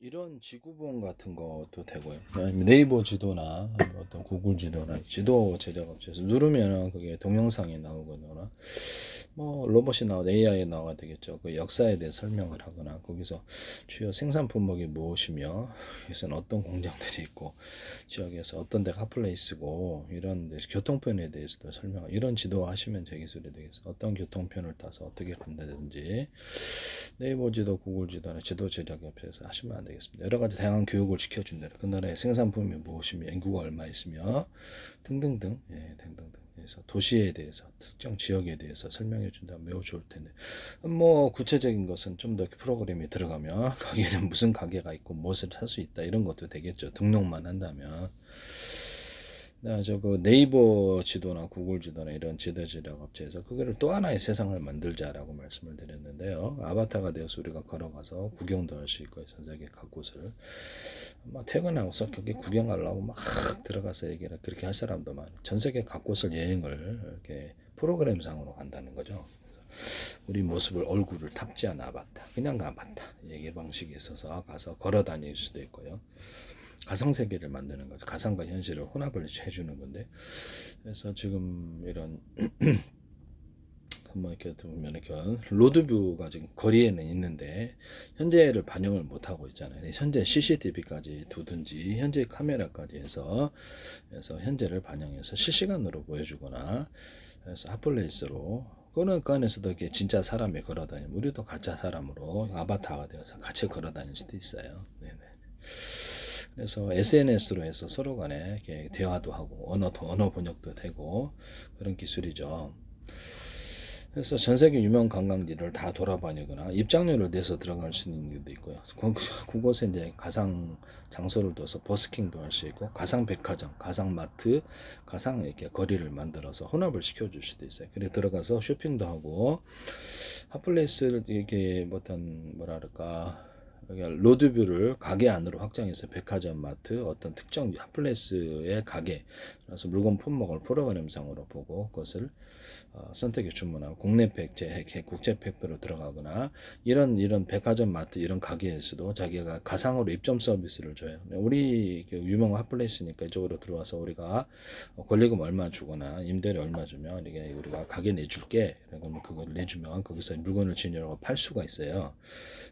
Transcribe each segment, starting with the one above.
이런 지구본 같은 것도 되고요. 네이버 지도나 어떤 구글 지도나 지도 제작 업체에서 누르면 그게 동영상이 나오거나 뭐 로봇이 나오고 AI 나와야 되겠죠. 그 역사에 대해 설명을 하거나 거기서 주요 생산 품목이 무엇이며 여기서는 어떤 공장들이 있고 지역에서 어떤 데가 핫플레이스고 이런 데서 교통편에 대해서도 설명. 이런 지도 하시면 제 기술이 되겠어요. 어떤 교통편을 타서 어떻게 간다든지 네이버 지도, 구글 지도나 지도 제작 옆에서 하시면 안 되겠습니다. 여러 가지 다양한 교육을 시켜준다. 그 나라의 생산품이 무엇이며 인구가 얼마 있으며 등등등, 등등등. 그래서 도시에 대해서 특정 지역에 대해서 설명해 준다면 매우 좋을 텐데 뭐 구체적인 것은 좀 더 프로그램이 들어가면 거기는 무슨 가게가 있고 무엇을 살 수 있다 이런 것도 되겠죠. 등록만 한다면. 그 네이버 지도나 구글 지도나 이런 지도 제작 업체에서 그거를 또 하나의 세상을 만들자라고 말씀을 드렸는데요. 아바타가 되어서 우리가 걸어가서 구경도 할 수 있고 전 세계 각곳을 막 퇴근하고서 거기 구경하려고 막 들어가서 얘기를 그렇게 할 사람도 많아요. 전 세계 각곳을 여행을 이렇게 프로그램상으로 간다는 거죠. 우리 모습을 얼굴을 탑재한 아바타, 그냥 아바타 얘기 방식이 있어서 가서 걸어 다닐 수도 있고요. 가상 세계를 만드는 거죠. 가상과 현실을 혼합을 해주는 건데, 그래서 지금 이런 뭐 이렇게 보면 이렇게 로드뷰가 지금 거리에는 있는데 현재를 반영을 못 하고 있잖아요. 현재 CCTV까지 두든지 현재 카메라까지 해서 그래서 현재를 반영해서 실시간으로 보여주거나 그래서 핫플레이스로 그런 그 안에서도 이렇게 진짜 사람이 걸어다니면 우리도 가짜 사람으로 아바타가 되어서 같이 걸어다닐 수도 있어요. 네네. 그래서 SNS로 해서 서로 간에 이렇게 대화도 하고 언어 번역도 되고 그런 기술이죠. 그래서 전 세계 유명 관광지를 다 돌아다니거나 입장료를 내서 들어갈 수 있는 것도 있고요. 그곳에 이제 가상 장소를 둬서 버스킹도 할 수 있고 가상 백화점, 가상 마트, 가상 이렇게 거리를 만들어서 혼합을 시켜줄 수도 있어요. 그래 들어가서 쇼핑도 하고 핫플레이스를 이게 어떤 뭐랄까 로드뷰를 가게 안으로 확장해서 백화점, 마트, 어떤 특정 핫플레이스의 가게, 그래서 물건 품목을 프로그램상으로 보고 그것을 선택해 주문하고 국내 팩, 국제 팩으로 들어가거나 이런 백화점, 마트 이런 가게에서도 자기가 가상으로 입점 서비스를 줘요. 우리 유명 핫플레이스니까 이쪽으로 들어와서 우리가 권리금 얼마 주거나 임대료 얼마 주면 이게 우리가 가게 내줄게. 그러면 그걸 내주면 거기서 물건을 진열하고 팔 수가 있어요.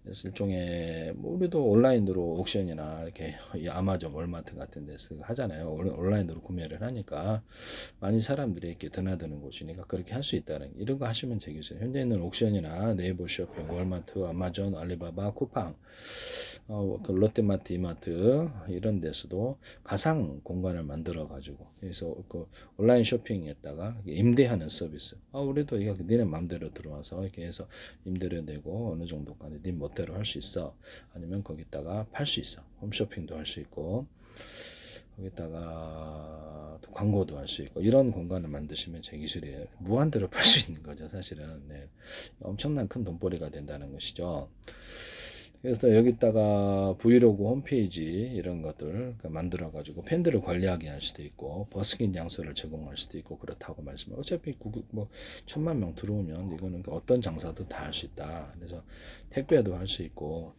그래서 일종의 뭐 우리도 온라인으로 옥션이나 이렇게 아마존, 월마트 같은 데서 하잖아요. 온라인으로 구매를 하니까 많은 사람들이 이렇게 드나드는 곳이니까 그렇게 할 수 있다는 이런 거 하시면 되겠어요. 현재 있는 옥션이나 네이버 쇼핑, 월마트, 아마존, 알리바바, 쿠팡, 그 롯데마트, 이마트 이런 데서도 가상 공간을 만들어 가지고 그래서 그 온라인 쇼핑에다가 임대하는 서비스. 우리도 이거 니네 마음대로 들어와서 이렇게 해서 임대료 내고 어느 정도까지 네 멋대로 할 수 있어. 아니면 거기다가 팔 수 있어. 홈쇼핑도 할 수 있고. 거기다가 광고도 할 수 있고 이런 공간을 만드시면 제 기술이에요. 무한대로 팔 수 있는 거죠 사실은. 네. 엄청난 큰 돈벌이가 된다는 것이죠. 그래서 여기다가 브이로그 홈페이지 이런 것들 만들어 가지고 팬들을 관리하게 할 수도 있고 버스킹 장소를 제공할 수도 있고 그렇다고 말씀을. 어차피 뭐 1,000만 명 들어오면 이거는 어떤 장사도 다 할 수 있다. 그래서 택배도 할 수 있고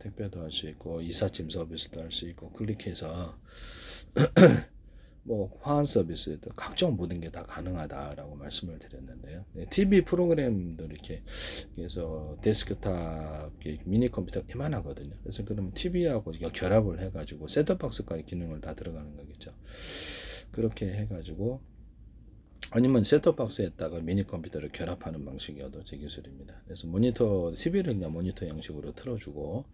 이삿짐 서비스도 할 수 있고 클릭해서 뭐 화환 서비스도 각종 모든 게 다 가능하다라고 말씀을 드렸는데요. 네, TV 프로그램도 이렇게 그래서 데스크탑 미니 컴퓨터 이만하거든요. 그래서 그러면 TV하고 결합을 해가지고 셋톱박스까지 기능을 다 들어가는 거겠죠. 그렇게 해가지고 아니면 셋톱박스에다가 미니 컴퓨터를 결합하는 방식이어도 제 기술입니다. 그래서 모니터 TV를 그냥 모니터 형식으로 틀어주고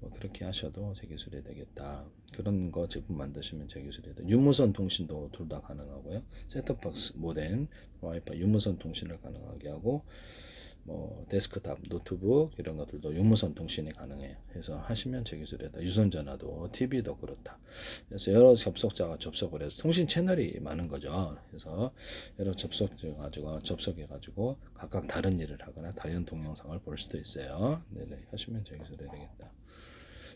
뭐 그렇게 하셔도 제 기술이 되겠다. 그런 거 제품 만드시면 제 기술이 돼. 유무선 통신도 둘 다 가능하고요. 셋톱박스 모뎀, 와이파이 유무선 통신을 가능하게 하고 뭐 데스크탑, 노트북 이런 것들도 유무선 통신이 가능해요. 그래서 하시면 제 기술이다. 유선전화도 TV도 그렇다. 그래서 여러 접속자가 접속을 해서 통신 채널이 많은 거죠. 그래서 여러 접속자 가지고 접속해 가지고 각각 다른 일을 하거나 다른 동영상을 볼 수도 있어요. 네네 하시면 제 기술이 되겠다.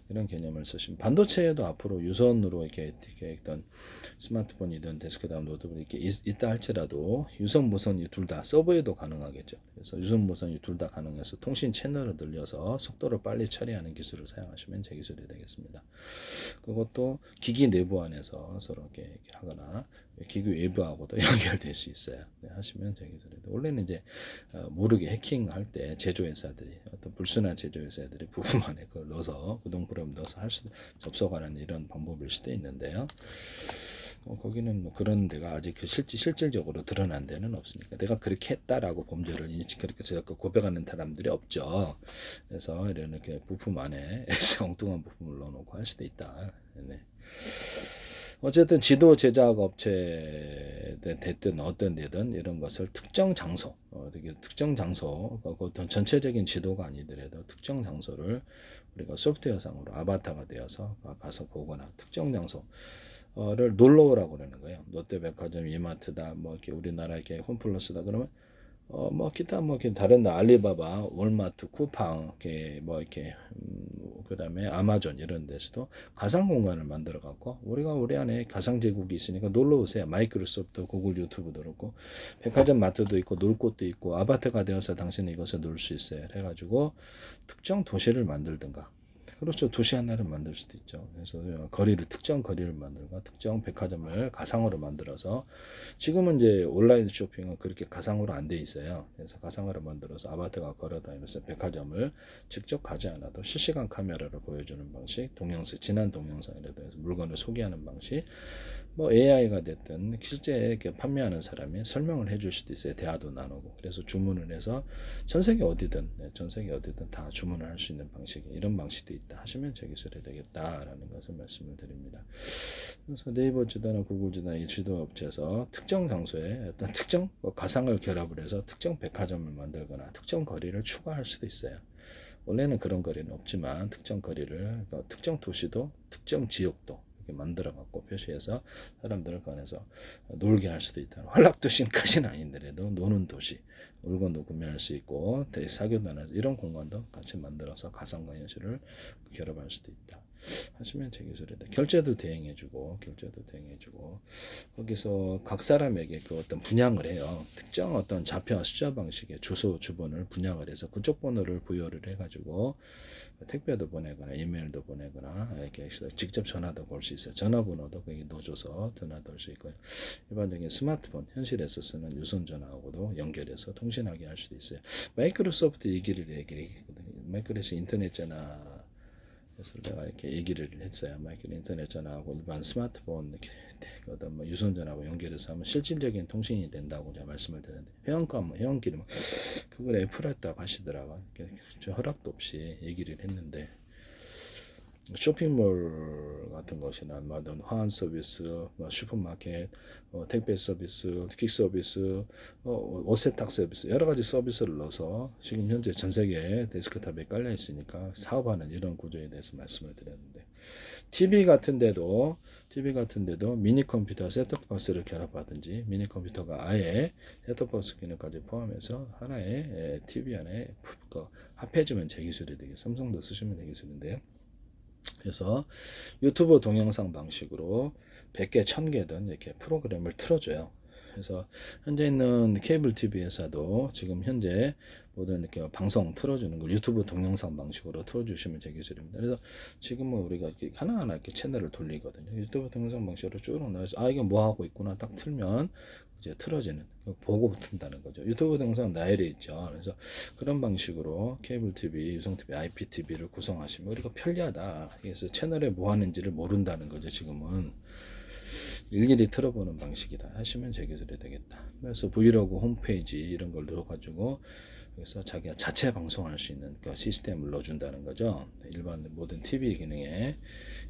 이런 개념을 쓰시면 반도체에도 앞으로 유선으로 이렇게 어떤 스마트폰이든 데스크탑 노트북 이렇게 있다 할지라도 유선 무선이 둘 다 서버에도 가능하겠죠. 그래서 유선 무선이 둘 다 가능해서 통신 채널을 늘려서 속도를 빨리 처리하는 기술을 사용하시면 제 기술이 되겠습니다. 그것도 기기 내부 안에서 서로 이렇게 하거나 기기 외부하고도 연결될 수 있어요. 네, 하시면 제 기술이 돼. 원래는 이제 모르게 해킹할 때 제조회사들이 어떤 불순한 제조회사들이 부품 안에 그걸 넣어서 구동 프로그램 넣어서 할 수 접속하는 이런 방법일 수도 있는데요. 거기는 뭐 그런 데가 아직 그 실질적으로 드러난 데는 없으니까 내가 그렇게 했다라고 범죄를 그렇게 제가 고백하는 사람들이 없죠. 그래서 이렇게 부품 안에 엉뚱한 부품을 넣어놓고 할 수도 있다. 네. 어쨌든 지도 제작 업체 됐든 어떤 데든 이런 것을 특정 장소, 되게 특정 장소, 어떤 전체적인 지도가 아니더라도 특정 장소를 우리가 소프트웨어상으로 아바타가 되어서 가서 보거나 특정 장소를 놀러 오라고 그러는 거예요. 롯데백화점, 이마트다, 뭐 이렇게 우리나라 이렇게 홈플러스다 그러면 뭐 기타 뭐 다른 알리바바, 월마트, 쿠팡, 이렇게 뭐 이렇게 그다음에 아마존 이런 데서도 가상 공간을 만들어 갖고 우리가 우리 안에 가상 제국이 있으니까 놀러 오세요. 마이크로소프트, 구글, 유튜브도 그렇고 백화점 마트도 있고 놀 곳도 있고 아바타가 되어서 당신은 이것을 놀 수 있어요. 해가지고 특정 도시를 만들든가. 그렇죠. 도시 하나를 만들 수도 있죠. 그래서 특정 거리를 만들고 특정 백화점을 가상으로 만들어서 지금은 이제 온라인 쇼핑은 그렇게 가상으로 안 돼 있어요. 그래서 가상으로 만들어서 아바타가 걸어다니면서 백화점을 직접 가지 않아도 실시간 카메라로 보여주는 방식, 지난 동영상이라도 해서 물건을 소개하는 방식, 뭐 AI가 됐든 실제 이렇게 판매하는 사람이 설명을 해줄 수도 있어요. 대화도 나누고. 그래서 주문을 해서 전 세계 어디든 다 주문을 할 수 있는 방식, 이런 방식도 있다 하시면 제 기술이 되겠다라는 것을 말씀을 드립니다. 그래서 네이버 지도나 구글 지도나 이 지도 업체에서 특정 장소에 어떤 특정 가상을 결합을 해서 특정 백화점을 만들거나 특정 거리를 추가할 수도 있어요. 원래는 그런 거리는 없지만 특정 거리를 특정 도시도 특정 지역도 이렇게 만들어 갖고 표시해서 사람들을 꺼내서 놀게 할 수도 있다. 환락도시까지는 아닌데라도 노는 도시, 물건도 구매할 수 있고 사교도 하는 이런 공간도 같이 만들어서 가상과 현실을 결합할 수도 있다. 하시면 제 기술이다. 결제도 대행해주고 거기서 각 사람에게 그 어떤 분양을 해요. 특정 어떤 좌표와 숫자 방식의 주소 주번을 분양을 해서 그쪽 번호를 부여를 해가지고 택배도 보내거나 이메일도 보내거나 이렇게 직접 전화도 걸 수 있어요. 전화번호도 거기 넣어줘서 전화도 할 수 있고요. 일반적인 스마트폰 현실에서 쓰는 유선 전화하고도 연결해서 통신하게 할 수도 있어요. 마이크로소프트 얘기를 마이크로소프트 인터넷 전화 그래서 내가 이렇게 얘기를 했어요. 인터넷 전화하고 일반 스마트폰 어떤 뭐 유선 전화하고 연결해서 하면 실질적인 통신이 된다고 제가 말씀을 드렸는데 회원기는 그걸 애플했다고 하시더라고요. 저 허락도 없이 얘기를 했는데 쇼핑몰 같은 것이나 어떤 화환 서비스, 슈퍼마켓, 택배 서비스, 퀵 서비스, 옷 세탁 서비스 여러 가지 서비스를 넣어서 지금 현재 전 세계에 데스크탑에 깔려 있으니까 사업하는 이런 구조에 대해서 말씀을 드렸는데 TV 같은 데도 미니 컴퓨터 셋톱박스를 결합하든지 미니 컴퓨터가 아예 셋톱박스 기능까지 포함해서 하나의 TV 안에 합해주면 제 기술이 되게 삼성도 쓰시면 되 기술인데요. 그래서 유튜브 동영상 방식으로 100개, 1000개든 이렇게 프로그램을 틀어줘요. 그래서 현재 있는 케이블 TV 회사도 지금 현재 모든 이렇게 방송 틀어주는 걸 유튜브 동영상 방식으로 틀어주시면 제 기술입니다. 그래서 지금은 우리가 이렇게 하나하나 이렇게 채널을 돌리거든요. 유튜브 동영상 방식으로 쭉 나와서 이게 뭐 하고 있구나 딱 틀면 이제 틀어지는 보고 튼다는 거죠. 유튜브 동영상 나열이 있죠. 그래서 그런 방식으로 케이블 TV, 유성 TV, IPTV를 구성하시면 우리가 편리하다. 그래서 채널에 뭐 하는지를 모른다는 거죠. 지금은 일일이 틀어보는 방식이다 하시면 제 기술이 되겠다. 그래서 브이로그 홈페이지 이런 걸 넣어가지고 그래서 자기가 자체 방송할 수 있는 그 시스템을 넣어준다는 거죠. 일반 모든 TV 기능에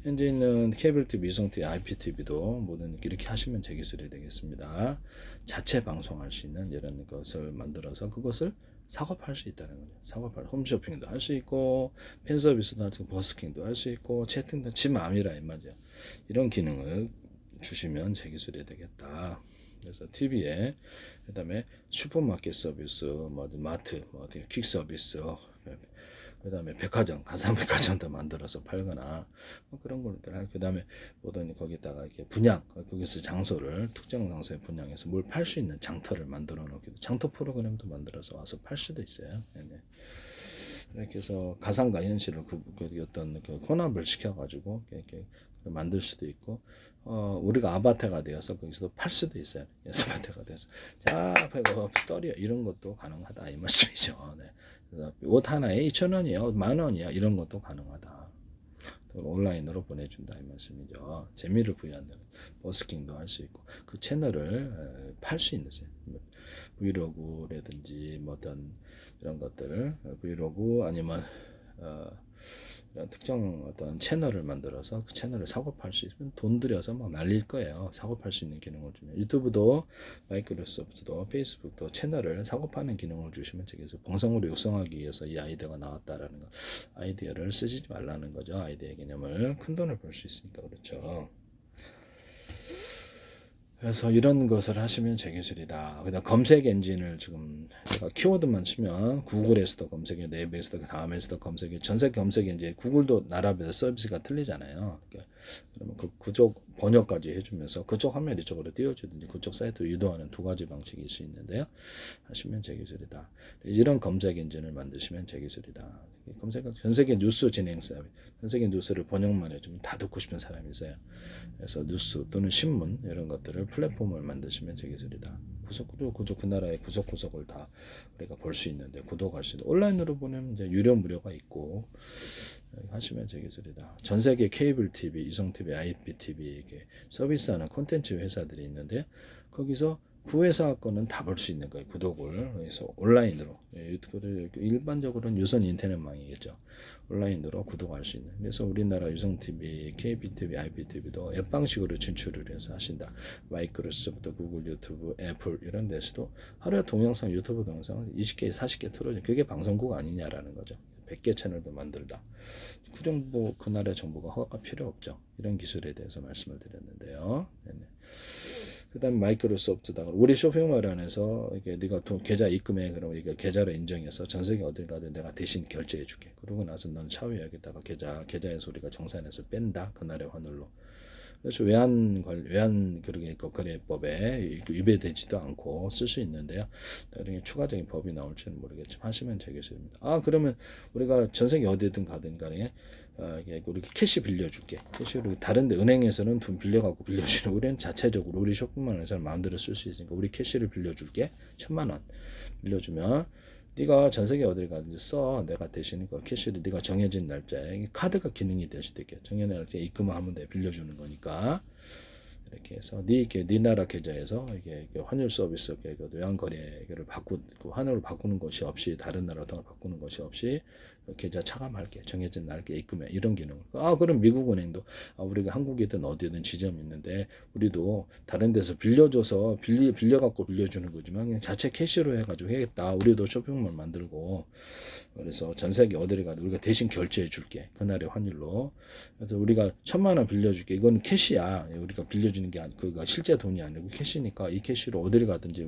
현재 있는 케이블 TV, 유성 TV, IPTV도 모든 이렇게 하시면 제 기술이 되겠습니다. 자체 방송할 수 있는 이런 것을 만들어서 그것을 작업할 수 있다는 거죠. 홈쇼핑도 할 수 있고 팬 서비스도 할 수 있고 버스킹도 할 수 있고 채팅도 지 마음이라 이말이죠. 이런 기능을 주시면 제 기술이 되겠다. 그래서 TV에 그다음에 슈퍼마켓 서비스, 마트, 퀵 서비스, 그 다음에 백화점, 가상백화점도 만들어서 팔거나 뭐 그런 것들. 그 다음에 뭐든 거기다가 이렇게 분양, 거기서 장소를 특정 장소에 분양해서 뭘 팔 수 있는 장터를 만들어 놓기도, 장터 프로그램도 만들어서 와서 팔 수도 있어요. 네네. 이렇게 해서 가상과 현실을 어떤 혼합을 시켜가지고 이렇게 만들 수도 있고, 우리가 아바타가 되어서 거기서 팔 수도 있어요. 아바타가 돼서 자, 떨이요 이런 것도 가능하다 이 말씀이죠. 네. 그래서 옷 하나에 2,000원이요, 10,000원이요 이런 것도 가능하다. 온라인으로 보내준다 이 말씀이죠. 재미를 부여한다. 버스킹도 할 수 있고 그 채널을 팔 수 있는 브이로그라든지 뭐 어떤 이런 것들을 브이로그 아니면 이런 특정 어떤 채널을 만들어서 그 채널을 사고 팔 수 있으면 돈 들여서 막 날릴 거예요. 사고 팔 수 있는 기능을 주면 유튜브도 마이크로소프트도 페이스북도 채널을 사고 파는 기능을 주시면 저기서 방송으로 육성하기 위해서 이 아이디어가 나왔다라는 거, 아이디어를 쓰지 말라는 거죠. 아이디어 개념을 큰 돈을 벌 수 있으니까 그렇죠. 그래서 이런 것을 하시면 제 기술이다. 그다음 검색 엔진을 지금 제가 키워드만 치면 구글에서도 검색해, 네이버에서도 다음에서도 검색해, 전세 검색 엔진, 구글도 나라별로 서비스가 틀리잖아요. 그러면 그 그쪽 번역까지 해주면서 그쪽 화면 이쪽으로 띄워주든지 그쪽 사이트로 유도하는 두 가지 방식일 수 있는데요. 하시면 제 기술이다. 이런 검색 엔진을 만드시면 제 기술이다. 전 세계 뉴스 진행 서비스, 전 세계 뉴스를 번역만 해주면 다 듣고 싶은 사람이 있어요. 그래서 뉴스 또는 신문 이런 것들을 플랫폼을 만드시면 제 기술이다. 구석 그 나라의 구석구석을 다 우리가 볼 수 있는데 구독할 수 있는 온라인으로 보내면 이제 유료 무료가 있고 하시면 제 기술이다. 전 세계 케이블 TV, 이성 TV, IPTV 이렇게 서비스하는 콘텐츠 회사들이 있는데 거기서 그 회사 거는 다 볼 수 있는 거예요. 구독을 그래서 온라인으로 일반적으로는 유선 인터넷망이겠죠. 온라인으로 구독할 수 있는. 그래서 우리나라 유성TV, KBTV, IPTV도 앱 방식으로 진출을 해서 하신다. 마이크로소프트, 구글, 유튜브, 애플 이런 데서도 하루에 동영상, 유튜브 동영상 20개, 40개 틀어줘. 그게 방송국 아니냐라는 거죠. 100개 채널도 만들다. 그 정부, 그 나라 정부가 허가가 필요 없죠. 이런 기술에 대해서 말씀을 드렸는데요. 그 다음에 마이크로소프트다. 우리 쇼핑몰 안에서 이게 네가 계좌 입금해. 그러면 이게 계좌로 인정해서 전 세계 어딜 가든 내가 대신 결제해 줄게. 그러고 나서 넌 샤워에 여기다가 계좌에서 우리가 정산해서 뺀다. 그날의 환율로. 그래서 외환 거래법에 위배되지도 않고 쓸 수 있는데요. 나중에 추가적인 법이 나올지는 모르겠지만 하시면 되겠습니다. 그러면 우리가 전 세계 어디든 가든 간에 우리 캐시 빌려줄게. 캐시로 다른데 은행에서는 돈 빌려갖고 빌려주는 우리는 자체적으로 우리 쇼핑몰에서 마음대로 쓸 수 있으니까 우리 캐시를 빌려줄게. 1,000만 원 빌려주면 네가 전 세계 어딜 가든지 써. 내가 대신 그 캐시를 네가 정해진 날짜에 카드가 기능이 될 수도 있게 정해진 날짜에 입금하면 돼. 빌려주는 거니까. 이렇게 해서 네 나라 계좌에서 이게 환율 서비스 외환 거래를 환율을 바꾸는 것이 없이 다른 나라 돈을 바꾸는 것이 없이 계좌 차감할게 정해진 날께 입금해 이런 기능. 그럼 미국 은행도 우리가 한국이든 어디든 지점이 있는데 우리도 다른 데서 빌려줘서 빌려 갖고 빌려주는 거지만 그냥 자체 캐시로 해가지고 해야겠다. 우리도 쇼핑몰 만들고 그래서 전 세계 어디를 가도 우리가 대신 결제해 줄게. 그날의 환율로. 그래서 우리가 1,000만 원 빌려줄게. 이건 캐시야. 우리가 빌려주는 게 그가 실제 돈이 아니고 캐시니까 이 캐시로 어디를 가든지